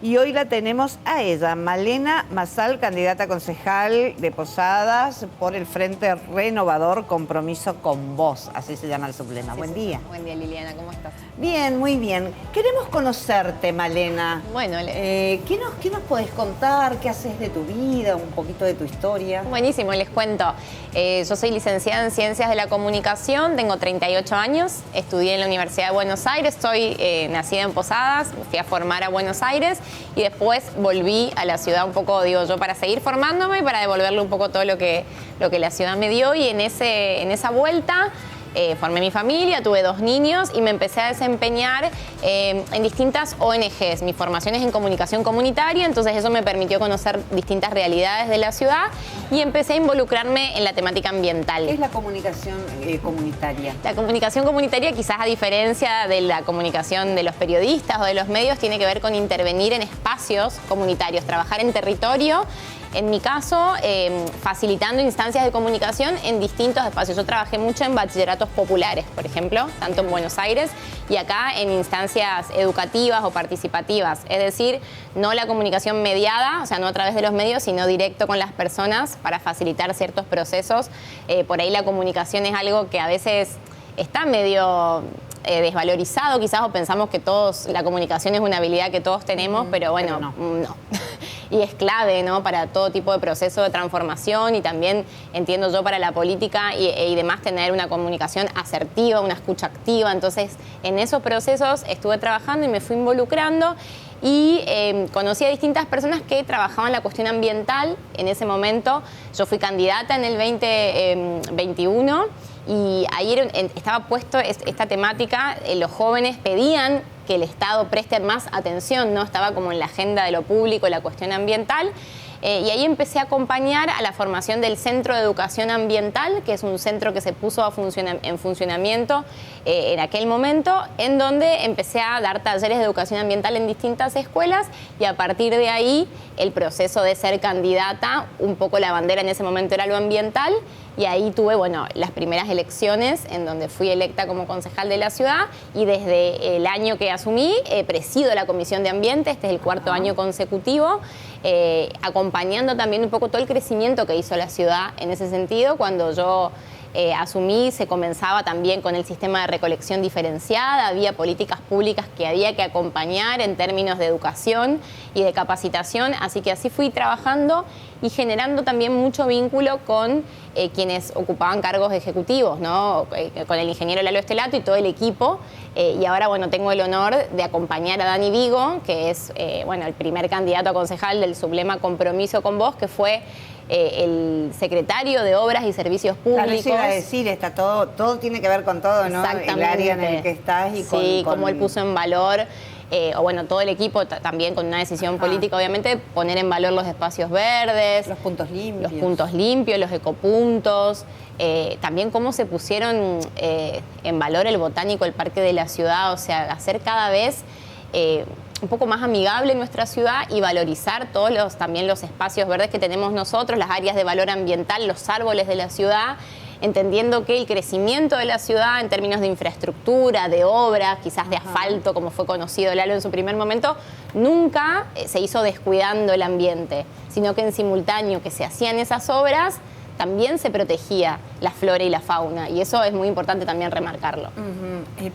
Y hoy la tenemos a ella, Malena Massal, candidata a concejal de Posadas por el Frente Renovador Compromiso con Vos, así se llama el sublema. Sí, Buen sí. día. Buen día, Liliana, ¿cómo estás? Bien, muy bien. Queremos conocerte, Malena. Bueno, ¿Qué nos podés contar? ¿Qué haces de tu vida? Un poquito de tu historia. buenísimo, les cuento. Yo soy licenciada en Ciencias de la Comunicación, tengo 38 años, estudié en la Universidad de Buenos Aires, soy nacida en Posadas, fui a formar a Buenos Aires y después volví a la ciudad un poco, digo yo, para seguir formándome y para devolverle un poco todo lo que la ciudad me dio, y en esa vuelta formé mi familia, tuve 2 niños y me empecé a desempeñar en distintas ONGs. Mi formación es en comunicación comunitaria, entonces eso me permitió conocer distintas realidades de la ciudad y empecé a involucrarme en la temática ambiental. ¿Qué es la comunicación comunitaria? La comunicación comunitaria, quizás a diferencia de la comunicación de los periodistas o de los medios, tiene que ver con intervenir en espacios comunitarios, trabajar en territorio. En mi caso, facilitando instancias de comunicación en distintos espacios. Yo trabajé mucho en bachilleratos populares, por ejemplo, tanto en Buenos Aires y acá en instancias educativas o participativas. Es decir, no la comunicación mediada, o sea, no a través de los medios, sino directo con las personas para facilitar ciertos procesos. Por ahí la comunicación es algo que a veces está medio desvalorizado quizás, o pensamos que la comunicación es una habilidad que todos tenemos, pero bueno, no. Y es clave, ¿no?, para todo tipo de proceso de transformación, y también, entiendo yo, para la política y demás, tener una comunicación asertiva, una escucha activa. Entonces, en esos procesos estuve trabajando y me fui involucrando y conocí a distintas personas que trabajaban la cuestión ambiental. En ese momento yo fui candidata en el 2021 y ahí estaba puesto esta temática. Los jóvenes pedían que el Estado preste más atención, ¿no? Estaba como en la agenda de lo público la cuestión ambiental. Y ahí empecé a acompañar a la formación del Centro de Educación Ambiental, que es un centro que se puso en funcionamiento en aquel momento, en donde empecé a dar talleres de educación ambiental en distintas escuelas, y a partir de ahí el proceso de ser candidata, un poco la bandera en ese momento era lo ambiental, y ahí tuve, bueno, las primeras elecciones en donde fui electa como concejal de la ciudad, y desde el año que asumí presido la Comisión de Ambiente. Este es el 4º año consecutivo, acompañando también un poco todo el crecimiento que hizo la ciudad en ese sentido. Cuando yo asumí, se comenzaba también con el sistema de recolección diferenciada, había políticas públicas que había que acompañar en términos de educación y de capacitación, así que así fui trabajando y generando también mucho vínculo con quienes ocupaban cargos ejecutivos, ¿no? Con el ingeniero Lalo Estelato y todo el equipo, y ahora, bueno, tengo el honor de acompañar a Dani Vigo, que es el primer candidato a concejal del sublema Compromiso con Vos, que fue el secretario de Obras y Servicios Públicos. Claro, eso iba a decir, está todo tiene que ver con todo, ¿no? El área en el que estás y sí, cómo él puso en valor, todo el equipo también con una decisión política, obviamente, poner en valor los espacios verdes, los puntos limpios, los ecopuntos, también cómo se pusieron en valor el botánico, el parque de la ciudad, o sea, hacer cada vez un poco más amigable nuestra ciudad y valorizar también los espacios verdes que tenemos nosotros, las áreas de valor ambiental, los árboles de la ciudad, entendiendo que el crecimiento de la ciudad en términos de infraestructura, de obras, quizás de asfalto, como fue conocido Lalo en su primer momento, nunca se hizo descuidando el ambiente, sino que en simultáneo que se hacían esas obras, también se protegía la flora y la fauna, y eso es muy importante también remarcarlo.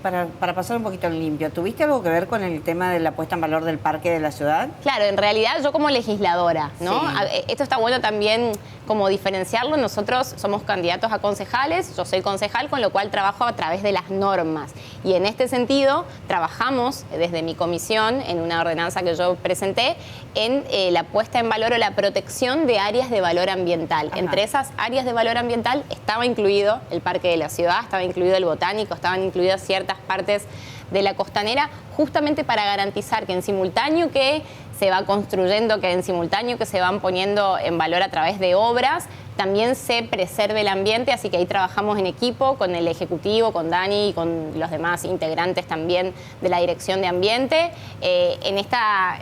Para pasar un poquito en limpio, ¿tuviste algo que ver con el tema de la puesta en valor del parque de la ciudad? Claro, en realidad yo como legisladora, ¿no? Sí. Esto está bueno también como diferenciarlo. Nosotros somos candidatos a concejales, yo soy concejal, con lo cual trabajo a través de las normas, y en este sentido trabajamos desde mi comisión en una ordenanza que yo presenté en la puesta en valor o la protección de áreas de valor ambiental. Entre esas áreas de valor ambiental estaba incluido el parque de la ciudad, estaba incluido el botánico, estaban incluidas ciertas partes de la costanera, justamente para garantizar que en simultáneo que se va construyendo, que en simultáneo que se van poniendo en valor a través de obras, también se preserve el ambiente. Así que ahí trabajamos en equipo con el Ejecutivo, con Dani y con los demás integrantes también de la Dirección de Ambiente, en esta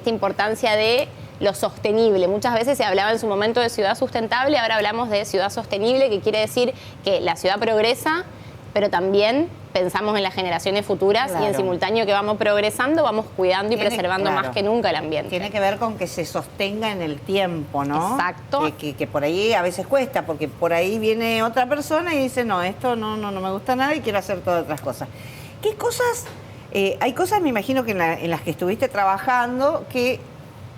importancia de lo sostenible. Muchas veces se hablaba en su momento de ciudad sustentable, ahora hablamos de ciudad sostenible, que quiere decir que la ciudad progresa, pero también pensamos en las generaciones futuras y en Claro. simultáneo que vamos progresando, vamos cuidando y Tiene- preservando claro. más que nunca el ambiente. Tiene que ver con que se sostenga en el tiempo, ¿no? Exacto. Que por ahí a veces cuesta, porque por ahí viene otra persona y dice, no, esto no me gusta nada y quiero hacer todas otras cosas. ¿Qué cosas? Hay cosas, me imagino, que en las que estuviste trabajando que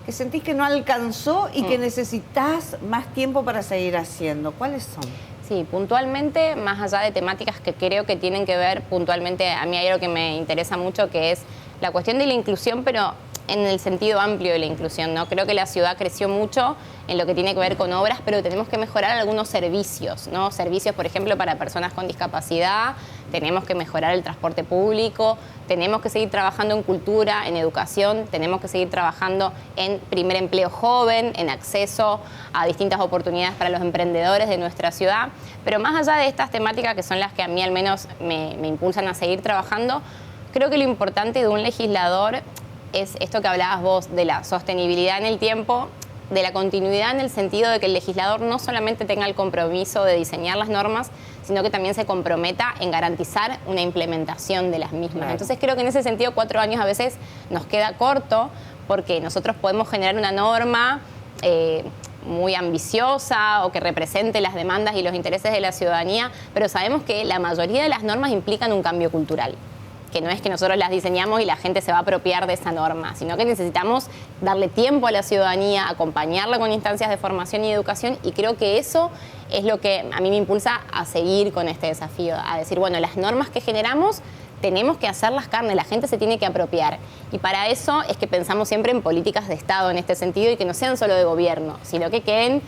sentís que no alcanzó y que necesitas más tiempo para seguir haciendo. ¿Cuáles son? Sí, puntualmente, más allá de temáticas que creo que tienen que ver puntualmente, a mí hay algo que me interesa mucho, que es la cuestión de la inclusión, pero en el sentido amplio de la inclusión, ¿no? Creo que la ciudad creció mucho en lo que tiene que ver con obras, pero tenemos que mejorar algunos servicios, ¿no? Servicios, por ejemplo, para personas con discapacidad, tenemos que mejorar el transporte público, tenemos que seguir trabajando en cultura, en educación, tenemos que seguir trabajando en primer empleo joven, en acceso a distintas oportunidades para los emprendedores de nuestra ciudad. Pero más allá de estas temáticas, que son las que a mí al menos me impulsan a seguir trabajando, creo que lo importante de un legislador es esto que hablabas vos, de la sostenibilidad en el tiempo, de la continuidad en el sentido de que el legislador no solamente tenga el compromiso de diseñar las normas, sino que también se comprometa en garantizar una implementación de las mismas. Claro. Entonces creo que en ese sentido 4 años a veces nos queda corto, porque nosotros podemos generar una norma muy ambiciosa o que represente las demandas y los intereses de la ciudadanía, pero sabemos que la mayoría de las normas implican un cambio cultural, que no es que nosotros las diseñamos y la gente se va a apropiar de esa norma, sino que necesitamos darle tiempo a la ciudadanía, acompañarla con instancias de formación y educación, y creo que eso es lo que a mí me impulsa a seguir con este desafío, a decir, bueno, las normas que generamos tenemos que hacerlas carne, la gente se tiene que apropiar. Y para eso es que pensamos siempre en políticas de Estado en este sentido y que no sean solo de gobierno, sino que queden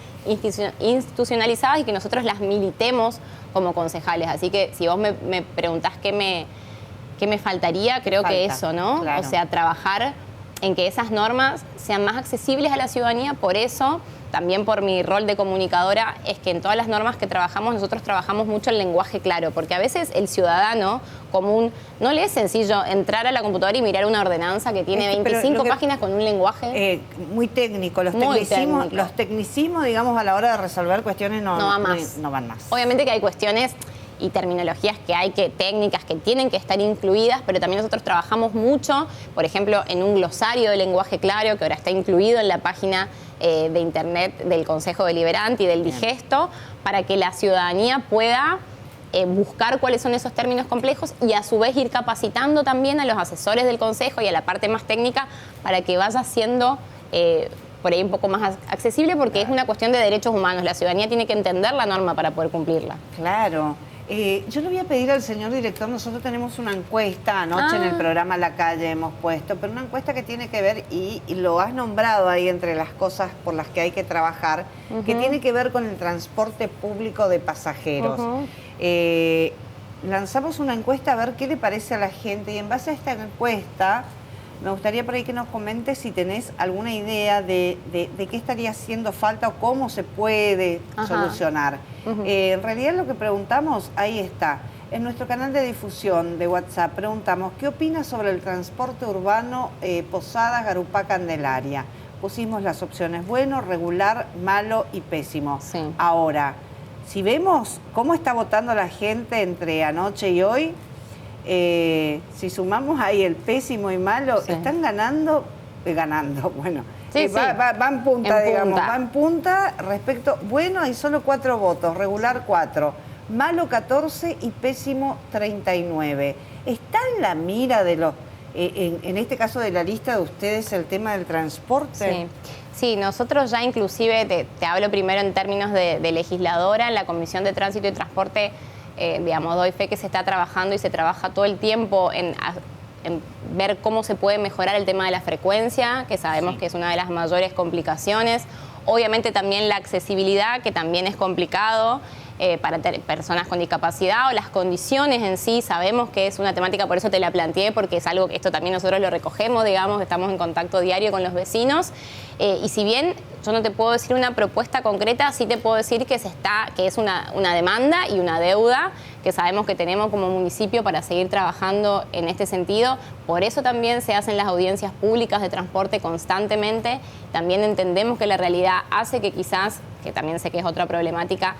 institucionalizadas y que nosotros las militemos como concejales. Así que si vos me preguntás qué me faltaría, creo que eso, ¿no? Claro. O sea, trabajar en que esas normas sean más accesibles a la ciudadanía. Por eso, también por mi rol de comunicadora, es que en todas las normas que trabajamos, nosotros trabajamos mucho el lenguaje claro, porque a veces el ciudadano común no le es sencillo entrar a la computadora y mirar una ordenanza que tiene Pero 25 lo que- páginas con un lenguaje Muy técnico. Muy técnico. Los tecnicismos, digamos, a la hora de resolver cuestiones no va más. no van más. Obviamente que hay cuestiones y terminologías técnicas que tienen que estar incluidas, pero también nosotros trabajamos mucho, por ejemplo, en un glosario de lenguaje claro que ahora está incluido en la página de internet del Consejo Deliberante y del Digesto, para que la ciudadanía pueda buscar cuáles son esos términos complejos y a su vez ir capacitando también a los asesores del Consejo y a la parte más técnica para que vaya siendo por ahí un poco más accesible, porque es una cuestión de derechos humanos. La ciudadanía tiene que entender la norma para poder cumplirla. Claro. Yo le voy a pedir al señor director, nosotros tenemos una encuesta, anoche en el programa La Calle hemos puesto, pero una encuesta que tiene que ver, y lo has nombrado ahí entre las cosas por las que hay que trabajar, que tiene que ver con el transporte público de pasajeros. Lanzamos una encuesta a ver qué le parece a la gente, y en base a esta encuesta me gustaría por ahí que nos comentes si tenés alguna idea de qué estaría haciendo falta o cómo se puede solucionar. En realidad lo que preguntamos, ahí está, en nuestro canal de difusión de WhatsApp, preguntamos, ¿qué opinas sobre el transporte urbano Posadas, Garupá, Candelaria? Pusimos las opciones bueno, regular, malo y pésimo. Sí. Ahora, si vemos cómo está votando la gente entre anoche y hoy, si sumamos ahí el pésimo y malo, están ganando, bueno, Sí, va en punta, digamos, punta. va en punta respecto, bueno, hay solo 4 votos, regular 4, malo 14 y pésimo 39. ¿Está en la mira de los, en este caso de la lista de ustedes, el tema del transporte? Sí, nosotros ya inclusive, te hablo primero en términos de legisladora, en la Comisión de Tránsito y Transporte, digamos, doy fe que se está trabajando y se trabaja todo el tiempo en ver cómo se puede mejorar el tema de la frecuencia, que sabemos que es una de las mayores complicaciones. Obviamente también la accesibilidad, que también es complicado para personas con discapacidad, o las condiciones en sí, sabemos que es una temática, por eso te la planteé, porque es algo que esto también nosotros lo recogemos, digamos, estamos en contacto diario con los vecinos, y si bien yo no te puedo decir una propuesta concreta, sí te puedo decir que es una demanda y una deuda que sabemos que tenemos como municipio para seguir trabajando en este sentido. Por eso también se hacen las audiencias públicas de transporte constantemente. También entendemos que la realidad hace que quizás, que también sé que es otra problemática,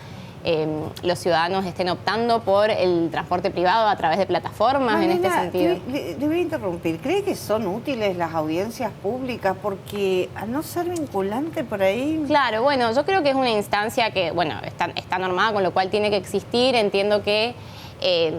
los ciudadanos estén optando por el transporte privado a través de plataformas en este sentido. Le voy a interrumpir. ¿Cree que son útiles las audiencias públicas? Porque al no ser vinculante por ahí... Claro, bueno, yo creo que es una instancia que, bueno, está normada, con lo cual tiene que existir. Entiendo que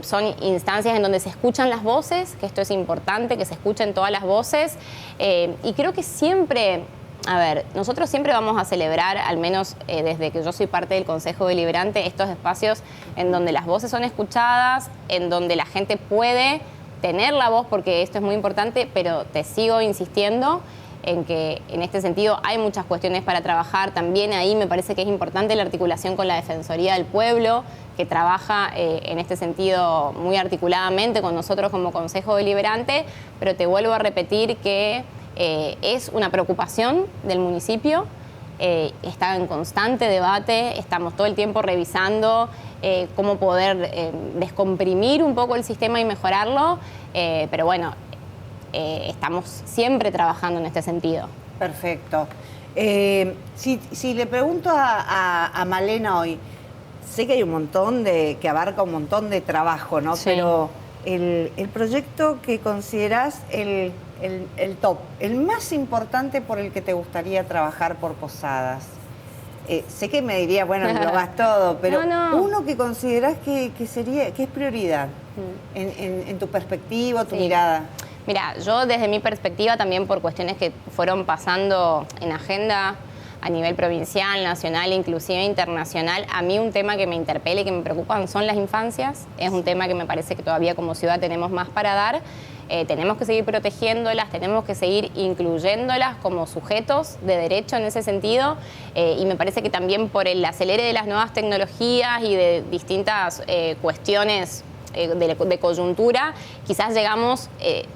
son instancias en donde se escuchan las voces, que esto es importante, que se escuchen todas las voces. Y creo que siempre... A ver, nosotros siempre vamos a celebrar, al menos desde que yo soy parte del Consejo Deliberante, estos espacios en donde las voces son escuchadas, en donde la gente puede tener la voz, porque esto es muy importante, pero te sigo insistiendo en que en este sentido hay muchas cuestiones para trabajar. También ahí me parece que es importante la articulación con la Defensoría del Pueblo, que trabaja en este sentido muy articuladamente con nosotros como Consejo Deliberante, pero te vuelvo a repetir que es una preocupación del municipio, está en constante debate, estamos todo el tiempo revisando cómo poder descomprimir un poco el sistema y mejorarlo, pero bueno, estamos siempre trabajando en este sentido. Perfecto. Si le pregunto a Malena hoy, sé que hay un montón que abarca un montón de trabajo, ¿no? Sí. Pero el proyecto que consideras el top, el más importante por el que te gustaría trabajar por Posadas. Sé que me diría, bueno, lo hagas todo, pero No. uno que consideras que es prioridad en tu perspectiva, tu mirada. Mira, yo desde mi perspectiva, también por cuestiones que fueron pasando en agenda a nivel provincial, nacional e inclusive internacional, a mí un tema que me interpela y que me preocupan son las infancias. Es un tema que me parece que todavía como ciudad tenemos más para dar. Tenemos que seguir protegiéndolas, tenemos que seguir incluyéndolas como sujetos de derecho en ese sentido, y me parece que también por el acelere de las nuevas tecnologías y de distintas cuestiones de coyuntura, quizás llegamos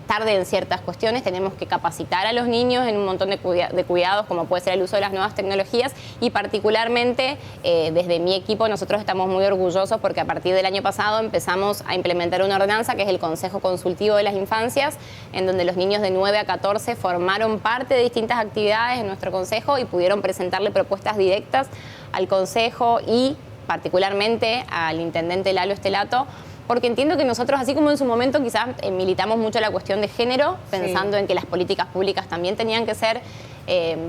tarde en ciertas cuestiones. Tenemos que capacitar a los niños en un montón de cuidados, como puede ser el uso de las nuevas tecnologías, y particularmente desde mi equipo nosotros estamos muy orgullosos porque a partir del año pasado empezamos a implementar una ordenanza que es el Consejo Consultivo de las Infancias, en donde los niños de 9 a 14 formaron parte de distintas actividades en nuestro consejo y pudieron presentarle propuestas directas al consejo y particularmente al intendente Lalo Estelato, porque entiendo que nosotros, así como en su momento quizás militamos mucho la cuestión de género, pensando en que las políticas públicas también tenían que ser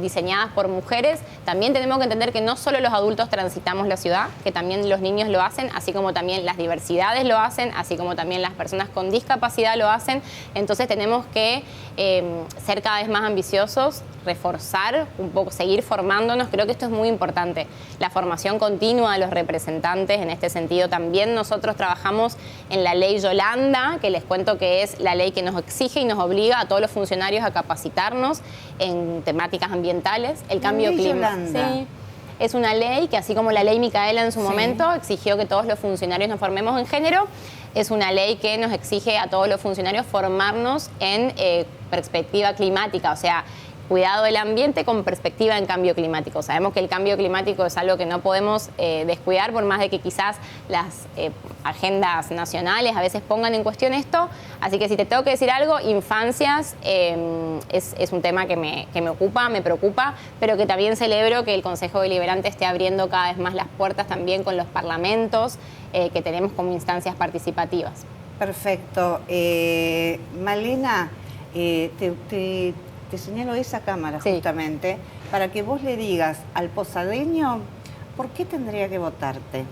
diseñadas por mujeres, también tenemos que entender que no solo los adultos transitamos la ciudad, que también los niños lo hacen, así como también las diversidades lo hacen, así como también las personas con discapacidad lo hacen. Entonces tenemos que ser cada vez más ambiciosos, reforzar un poco, seguir formándonos. Creo que esto es muy importante, la formación continua de los representantes. En este sentido también nosotros trabajamos en la ley Yolanda, que les cuento que es la ley que nos exige y nos obliga a todos los funcionarios a capacitarnos en temáticas ambientales. El cambio climático. Sí. Es una ley que, así como la ley Micaela en su momento exigió que todos los funcionarios nos formemos en género, es una ley que nos exige a todos los funcionarios formarnos en perspectiva climática, o sea, cuidado del ambiente con perspectiva en cambio climático. Sabemos que el cambio climático es algo que no podemos descuidar, por más de que quizás las agendas nacionales a veces pongan en cuestión esto. Así que si te tengo que decir algo, infancias es un tema que me ocupa, me preocupa, pero que también celebro que el Consejo Deliberante esté abriendo cada vez más las puertas también con los parlamentos que tenemos como instancias participativas. Perfecto. Malena, te señalo esa cámara justamente para que vos le digas al posadeño por qué tendría que votarte.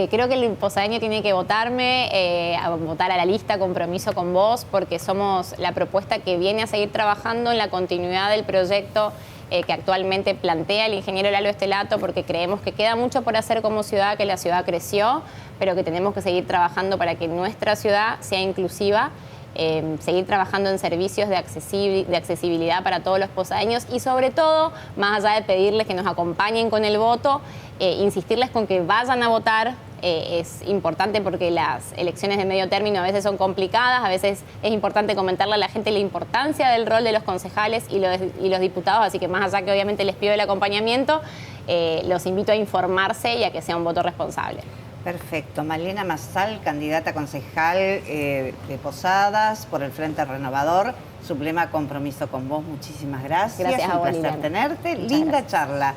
Creo que el posadeño tiene que votarme, a votar a la lista Compromiso con Vos, porque somos la propuesta que viene a seguir trabajando en la continuidad del proyecto que actualmente plantea el ingeniero Lalo Estelato, porque creemos que queda mucho por hacer como ciudad, que la ciudad creció, pero que tenemos que seguir trabajando para que nuestra ciudad sea inclusiva. Seguir trabajando en servicios de accesibilidad para todos los posadeños y, sobre todo, más allá de pedirles que nos acompañen con el voto, insistirles con que vayan a votar. Es importante porque las elecciones de medio término a veces son complicadas, a veces es importante comentarle a la gente la importancia del rol de los concejales y los diputados, así que más allá que obviamente les pido el acompañamiento, los invito a informarse y a que sea un voto responsable. Perfecto. Malena Massal, candidata a concejal de Posadas por el Frente Renovador. Sublema Compromiso con Vos. Muchísimas gracias. Gracias a vos, un placer tenerte. Muchas Linda gracias. charla.